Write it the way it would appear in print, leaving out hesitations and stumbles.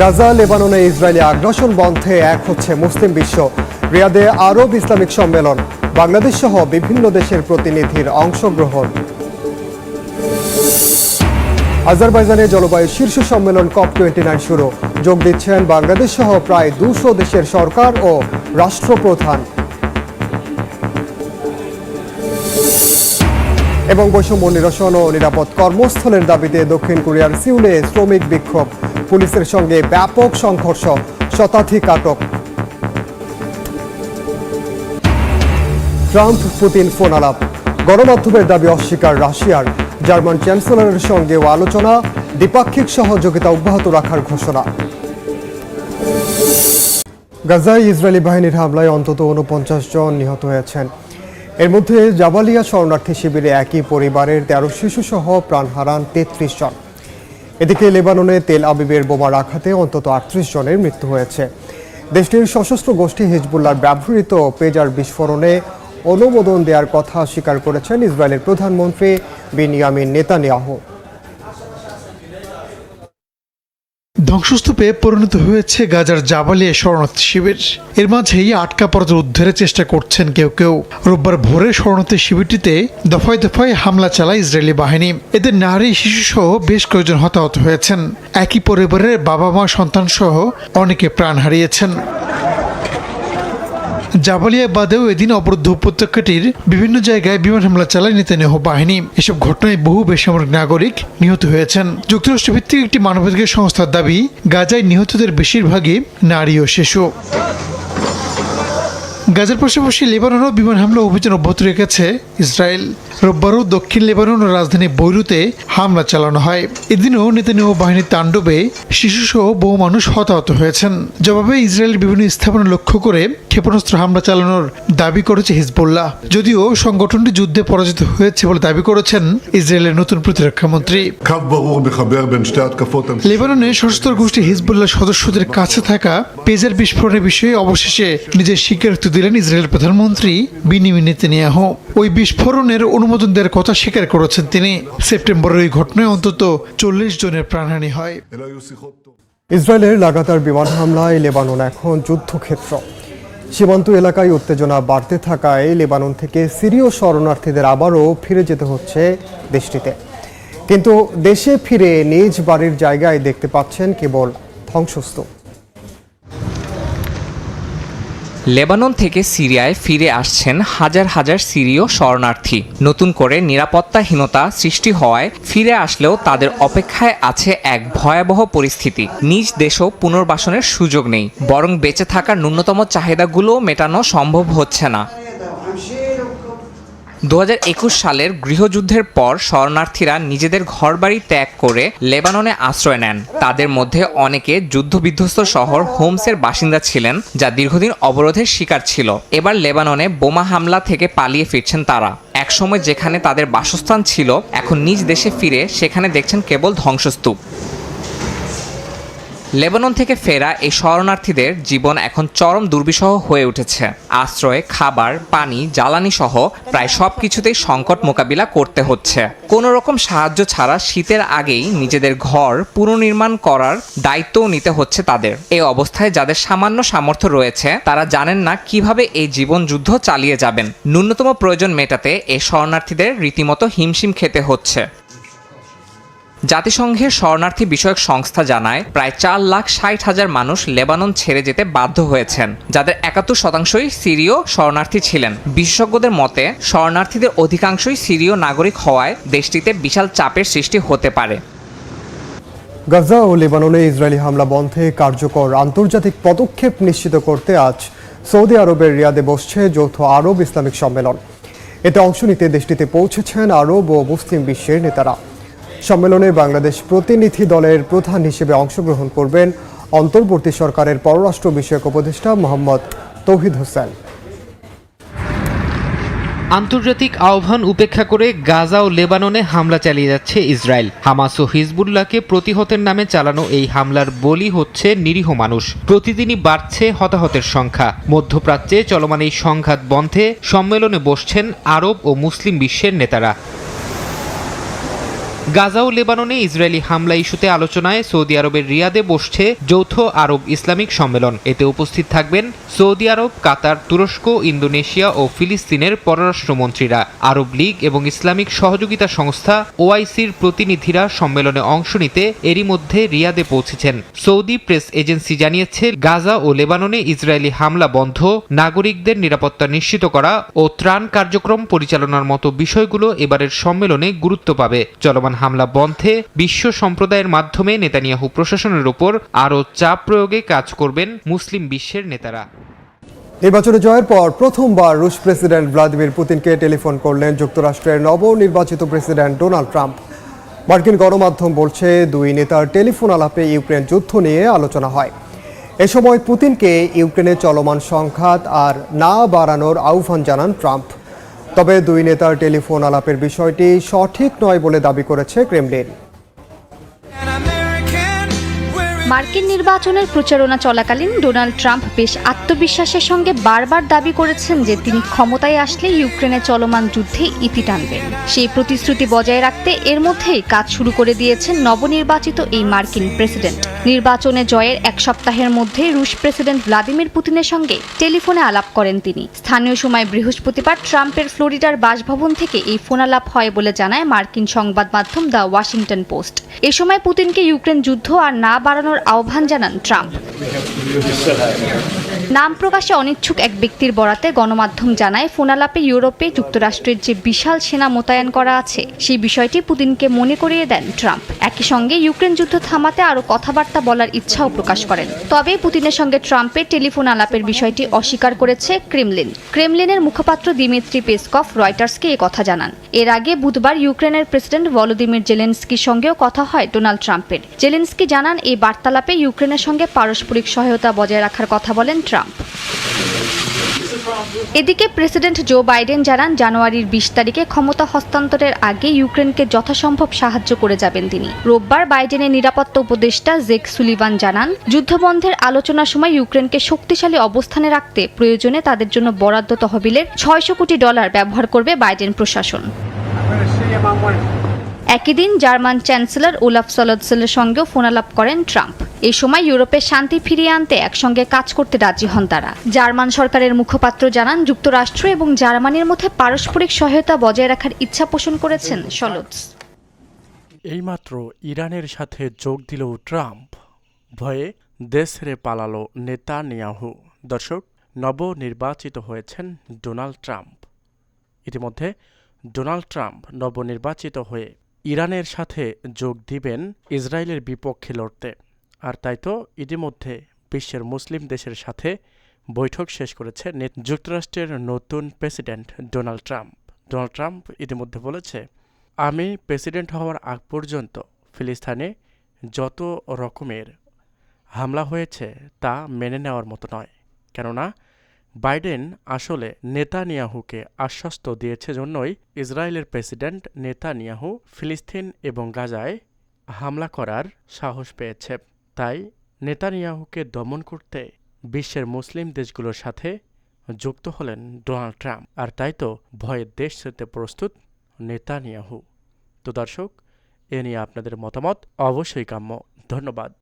গাজা লেবাননে ইসরায়েলি আগ্রাসন বন্ধে এক হচ্ছে মুসলিম বিশ্ব। রিয়াদে আরব ইসলামিক সম্মেলন, বাংলাদেশ সহ বিভিন্ন দেশের প্রতিনিধির অংশগ্রহণ। আজারবাইজানে জলবায়ু শীর্ষ সম্মেলন COP29 শুরু। যোগ দিচ্ছেন বাংলাদেশ সহ প্রায় 200 দেশের সরকার ও রাষ্ট্রপ্রধান। এবং বৈষম্য নিরসন ও নিরাপদ কর্মস্থলের দাবিতে দক্ষিণ কোরিয়ার সিউলে শ্রমিক বিক্ষোভ, পুলিশের সঙ্গে ব্যাপক সংঘর্ষ, শতাধিক আটক। ট্রাম্প পুতিন ফোন আলাপ, গণমাধ্যমের দাবি অস্বীকার রাশিয়ার। জার্মান চ্যান্সেলরের সঙ্গেও আলোচনা, দ্বিপাক্ষিক সহযোগিতা অব্যাহত রাখার ঘোষণা। গাজায় ইসরায়েলি বাহিনীর হামলায় অন্তত 49 জন নিহত হয়েছেন। এর মধ্যে জাবালিয়া শরণার্থী শিবিরে একই পরিবারের 13 শিশুসহ প্রাণ হারান 33 জন। এদিকে লেবাননে তেল আবিবের বোমার আঘাতে অন্তত 38 জনের মৃত্যু হয়েছে। দেশটির সশস্ত্র গোষ্ঠী হিজবুল্লাহর ব্যবহৃত পেজার বিস্ফোরণে অনুমোদন দেওয়ার কথা স্বীকার করেছেন ইসরায়েলের প্রধানমন্ত্রী বেনিয়ামিন নেতানিয়াহু। ধ্বংসস্তূপে পরিণত হয়েছে গাজার জাবালিয়া শরণার্থী শিবির। এর মাঝেই আটকা পড়াদের উদ্ধারের চেষ্টা করছেন কেউ কেউ। রোববার ভোরে শরণার্থী শিবিরটিতে দফায় দফায় হামলা চালায় ইসরায়েলি বাহিনী। এতে নারী, শিশুসহ বেশ কয়েকজন হতাহত হয়েছেন। একই পরিবারের বাবা মা, সন্তান সহ অনেকে প্রাণ হারিয়েছেন। জাবালিয়া বাদেও এদিন অবরুদ্ধ উপত্যকাটির বিভিন্ন জায়গায় বিমান হামলা চালায় নেতানিয়াহু বাহিনী। এসব ঘটনায় বহু বেসামরিক নাগরিক নিহত হয়েছেন। যুক্তরাষ্ট্রভিত্তিক একটি মানবাধিকার সংস্থার দাবি, গাজায় নিহতদের বেশিরভাগই নারী ও শিশু। গাজার পাশাপাশি লেবাননেও বিমান হামলা অভিযান অব্যাহত রেখেছে ইসরায়েল। রোববারও দক্ষিণ লেবানন ও রাজধানী বৈরুতে হামলা চালানো হয়। এদিনও নেতানিয়াহু বাহিনীর তাণ্ডবে শিশুসহ বহু মানুষ হতাহত হয়েছেন। জবাবে ইসরায়েলের বিভিন্ন স্থাপনা লক্ষ্য করে ক্ষেপণাস্ত্র হামলা চালানোর দাবি করেছে হিজবুল্লাহ। যদিও সংগঠনটি যুদ্ধে পরাজিত হয়েছে বলে দাবি করেছেন ইসরায়েলের নতুন প্রতিরক্ষামন্ত্রী। লেবাননে সশস্ত্র গোষ্ঠী হিজবুল্লাহ সদস্যদের কাছে থাকা পেজার বিস্ফোরণের বিষয়ে অবশেষে নিজের স্বীকারোক্তি দিলেন ইসরায়েলের প্রধানমন্ত্রী বেনিয়ামিন নেতানিয়াহু। ওই বিস্ফোরণের অনুমোদন দেওয়ার কথা স্বীকার করেছেন তিনি। সেপ্টেম্বরের ওই ঘটনায় অন্তত 40 জনের প্রাণহানি হয়। ইসরায়েলের লাগাতার বিমান হামলায় লেবানন এখন যুদ্ধক্ষেত্র। সীমান্ত এলাকায় উত্তেজনা বাড়তে থাকায় লেবানন থেকে সিরীয় শরণার্থীদের আবারও ফিরে যেতে হচ্ছে দেশটিতে। কিন্তু দেশে ফিরে নিজ বাড়ির জায়গায় দেখতে পাচ্ছেন কেবল ধ্বংসস্তূপ। লেবানন থেকে সিরিয়ায় ফিরে আসছেন হাজার হাজার সিরীয় শরণার্থী। নতুন করে নিরাপত্তাহীনতা সৃষ্টি হওয়ায় ফিরে আসলেও তাদের অপেক্ষায় আছে এক ভয়াবহ পরিস্থিতি। নিজ দেশও পুনর্বাসনের সুযোগ নেই, বরং বেঁচে থাকার ন্যূনতম চাহিদাগুলোও মেটানো সম্ভব হচ্ছে না। 2021 সালের গৃহযুদ্ধের পর শরণার্থীরা নিজেদের ঘরবাড়ি ত্যাগ করে লেবাননে আশ্রয় নেন। তাদের মধ্যে অনেকে যুদ্ধবিধ্বস্ত শহর হোমসের বাসিন্দা ছিলেন, যা দীর্ঘদিন অবরোধের শিকার ছিল। এবার লেবাননে বোমা হামলা থেকে পালিয়ে ফিরছেন তারা। একসময় যেখানে তাদের বাসস্থান ছিল, এখন নিজ দেশে ফিরে সেখানে দেখছেন কেবল ধ্বংসস্তূপ। লেবানন থেকে ফেরা এই শরণার্থীদের জীবন এখন চরম দুর্বিষহ হয়ে উঠেছে। আশ্রয়, খাবার, পানি, জ্বালানি সহ প্রায় সব কিছুতেই সংকট মোকাবিলা করতে হচ্ছে। কোনো রকম সাহায্য ছাড়া শীতের আগেই নিজেদের ঘর পুনর্নির্মাণ করার দায়িত্বও নিতে হচ্ছে তাদের। এই অবস্থায় যাদের সামান্য সামর্থ্য রয়েছে, তারা জানেন না কিভাবে এই জীবন যুদ্ধ চালিয়ে যাবেন। ন্যূনতম প্রয়োজন মেটাতে এই শরণার্থীদের রীতিমতো হিমশিম খেতে হচ্ছে। জাতিসংঘের শরণার্থী বিষয়ক সংস্থা জানায়, প্রায় 4,60,000 মানুষ লেবানন ছেড়ে যেতে বাধ্য হয়েছেন, যাদের 71% সিরীয় শরণার্থী ছিলেন। বিশেষজ্ঞদের মতে, শরণার্থীদের অধিকাংশই সিরীয় নাগরিক হওয়ায় দেশটিতে বিশাল চাপের সৃষ্টি হতে পারে। গাজা ও লেবাননে ইসরায়েলি হামলা বন্ধে কার্যকর আন্তর্জাতিক পদক্ষেপ নিশ্চিত করতে আজ সৌদি আরবের রিয়াদে বসছে যৌথ আরব ইসলামিক সম্মেলন। এতে অংশ নিতে দেশটিতে পৌঁছেছেন আরব ও মুসলিম বিশ্বের নেতারা। সম্মেলনে বাংলাদেশ প্রতিনিধি দলের প্রধান হিসেবে অংশগ্রহণ করবেন অন্তর্বর্তী সরকারের পররাষ্ট্র বিষয়ক উপদেষ্টা মোহাম্মদ তৌহিদ হোসেন। আন্তর্জাতিক আহ্বান উপেক্ষা করে গাজা ও লেবাননে হামলা চালিয়ে যাচ্ছে ইসরায়েল। হামাস ও হিজবুল্লাহকে প্রতিহতের নামে চালানো এই হামলার বলি হচ্ছে নিরীহ মানুষ। প্রতিদিনই বাড়ছে হতাহতের সংখ্যা। মধ্যপ্রাচ্যে চলমান এই সংঘাত বন্ধে সম্মেলনে বসছেন আরব ও মুসলিম বিশ্বের নেতারা। গাজা ও লেবাননে ইসরায়েলি হামলা ইস্যুতে আলোচনায় সৌদি আরবের রিয়াদে বসছে যৌথ আরব ইসলামিক সম্মেলন। এতে উপস্থিত থাকবেন সৌদি আরব, কাতার, তুরস্ক, ইন্দোনেশিয়া ও ফিলিস্তিনের পররাষ্ট্রমন্ত্রীরা। আরব লীগ এবং ইসলামিক সহযোগিতা সংস্থা ওআইসির প্রতিনিধিরা সম্মেলনে অংশ নিতে এরই মধ্যে রিয়াদে পৌঁছেছেন। সৌদি প্রেস এজেন্সি জানিয়েছে, গাজা ও লেবাননে ইসরায়েলি হামলা বন্ধ, নাগরিকদের নিরাপত্তা নিশ্চিত করা ও ত্রাণ কার্যক্রম পরিচালনার মতো বিষয়গুলো এবারের সম্মেলনে গুরুত্ব পাবে। চলমান হামলা বন্ধে বিশ্ব সম্প্রদায়ের মাধ্যমে নেতানিয়াহু প্রশাসনের উপর আরও চাপ প্রয়োগে কাজ করবেন মুসলিম বিশ্বের নেতারা। নির্বাচনে জয়ের পর প্রথমবার রুশ প্রেসিডেন্ট ভ্লাদিমির পুতিনকে টেলিফোন করলেন যুক্তরাষ্ট্রের নবনির্বাচিত প্রেসিডেন্ট ডোনাল্ড ট্রাম্প। মার্কিন গণমাধ্যম বলছে, দুই নেতার টেলিফোন আলাপে ইউক্রেন যুদ্ধ নিয়ে আলোচনা হয়। এ সময় পুতিনকে ইউক্রেনের চলমান সংঘাত আর না বাড়ানোর আহ্বান জানান ট্রাম্প। তবে দুই নেতার টেলিফোন আলাপের বিষয়টি সঠিক নয় বলে দাবি করেছে ক্রেমলিন। মার্কিন নির্বাচনের প্রচারণা চলাকালীন ডোনাল্ড ট্রাম্প বেশ আত্মবিশ্বাসের সঙ্গে বারবার দাবি করেছেন যে তিনি ক্ষমতায় আসলে ইউক্রেনে চলমান যুদ্ধে ইতি টানবেন। সেই প্রতিশ্রুতি বজায় রাখতে এর মধ্যেই কাজ শুরু করে দিয়েছেন নবনির্বাচিত এই মার্কিন প্রেসিডেন্ট। নির্বাচনে জয়ের এক সপ্তাহের মধ্যে রুশ প্রেসিডেন্ট ভ্লাদিমির পুতিনের সঙ্গে টেলিফোনে আলাপ করেন তিনি। স্থানীয় সময় বৃহস্পতিবার ট্রাম্পের ফ্লোরিডার বাসভবন থেকে এই ফোনালাপ হয় বলে জানায় মার্কিন সংবাদ মাধ্যম দ্য ওয়াশিংটন পোস্ট। এ সময় পুতিনকে ইউক্রেন যুদ্ধ আর না বাড়ানোর আহ্বান জানান ট্রাম্প। নাম প্রকাশে অনিচ্ছুক এক ব্যক্তির বরাতে গণমাধ্যম জানায়, ফোনালাপে ইউরোপে যুক্তরাষ্ট্রের যে বিশাল সেনা মোতায়েন করা আছে সেই বিষয়টি পুতিনকে মনে করিয়ে দেন ট্রাম্প। একই সঙ্গে ইউক্রেন যুদ্ধ থামাতে আরও কথাবার্তা বলার ইচ্ছাও প্রকাশ করেন। তবে পুতিনের সঙ্গে ট্রাম্পের টেলিফোন আলাপের বিষয়টি অস্বীকার করেছে ক্রেমলিন। ক্রেমলিনের মুখপাত্র দিমিত্রি পেসকভ রয়টার্সকে এ কথা জানান। এর আগে বুধবার ইউক্রেনের প্রেসিডেন্ট ভলোদিমির জেলেনস্কির সঙ্গেও কথা হয় ডোনাল্ড ট্রাম্পের। জেলেনস্কি জানান, এই বার্তালাপে ইউক্রেনের সঙ্গে পারস্পরিক সহায়তা বজায় রাখার কথা বলেন ট্রাম্প। এদিকে প্রেসিডেন্ট জো বাইডেন জানান, জানুয়ারির 20 তারিখে ক্ষমতা হস্তান্তরের আগে ইউক্রেনকে যথাসম্ভব সাহায্য করে যাবেন তিনি। রোববার বাইডেনের নিরাপত্তা উপদেষ্টা জেক সুলিভান জানান, যুদ্ধবন্ধের আলোচনার সময় ইউক্রেনকে শক্তিশালী অবস্থানে রাখতে প্রয়োজনে তাদের জন্য বরাদ্দ তহবিলের $600 কোটি ব্যবহার করবে বাইডেন প্রশাসন। একই দিন জার্মান চ্যান্সেলর ওলাফ সলৎসের সঙ্গেও ফোনালাপ করেন ট্রাম্প। এই সময় ইউরোপে শান্তি ফিরিয়ে আনতে একসঙ্গে কাজ করতে রাজি হন তারা। জার্মান সরকারের মুখপাত্র জানান, যুক্তরাষ্ট্র এবং জার্মানির মধ্যে পারস্পরিক সহায়তা বজায় রাখার ইচ্ছা পোষণ করেছেন সলৎস। এইমাত্র ইরানের সাথে যোগ দিল ট্রাম্প, ভয়ে দেশ ছেড়ে পালালো নেতানিয়াহু। দর্শক, নবনির্বাচিত হয়েছেন ডোনাল্ড ট্রাম্প। ইতিমধ্যে ডোনাল্ড ট্রাম্প নবনির্বাচিত হয়ে ইরানের সাথে যোগ দিবেন ইসরায়েলের বিপক্ষে লড়তে। আর তাই তো ইতিমধ্যে বিশ্বের মুসলিম দেশের সাথে বৈঠক শেষ করেছে যুক্তরাষ্ট্রের নতুন president Donald Trump. Donald Trump ইতিমধ্যে বলেছে, আমি প্রেসিডেন্ট হওয়ার আগ পর্যন্ত ফিলিস্তিনে যত রকমের হামলা হয়েছে তা মেনে নেওয়ার মতো নয়। কেননা বাইডেন আসলে নেতানিয়াহুকে আশ্বস্ত দিয়েছে জন্যই ইসরায়েলের প্রেসিডেন্ট নেতানিয়াহু ফিলিস্তিন এবং গাজায় হামলা করার সাহস পেয়েছে। তাই নেতানিয়াহুকে দমন করতে বিশ্বের মুসলিম দেশগুলোর সাথে যুক্ত হলেন ডোনাল্ড ট্রাম্প। আর তাই তো ভয়ে দেশ ছেড়তে প্রস্তুত নেতানিয়াহু। তো দর্শক, এ নিয়ে আপনাদের মতামত অবশ্যই কাম্য। ধন্যবাদ।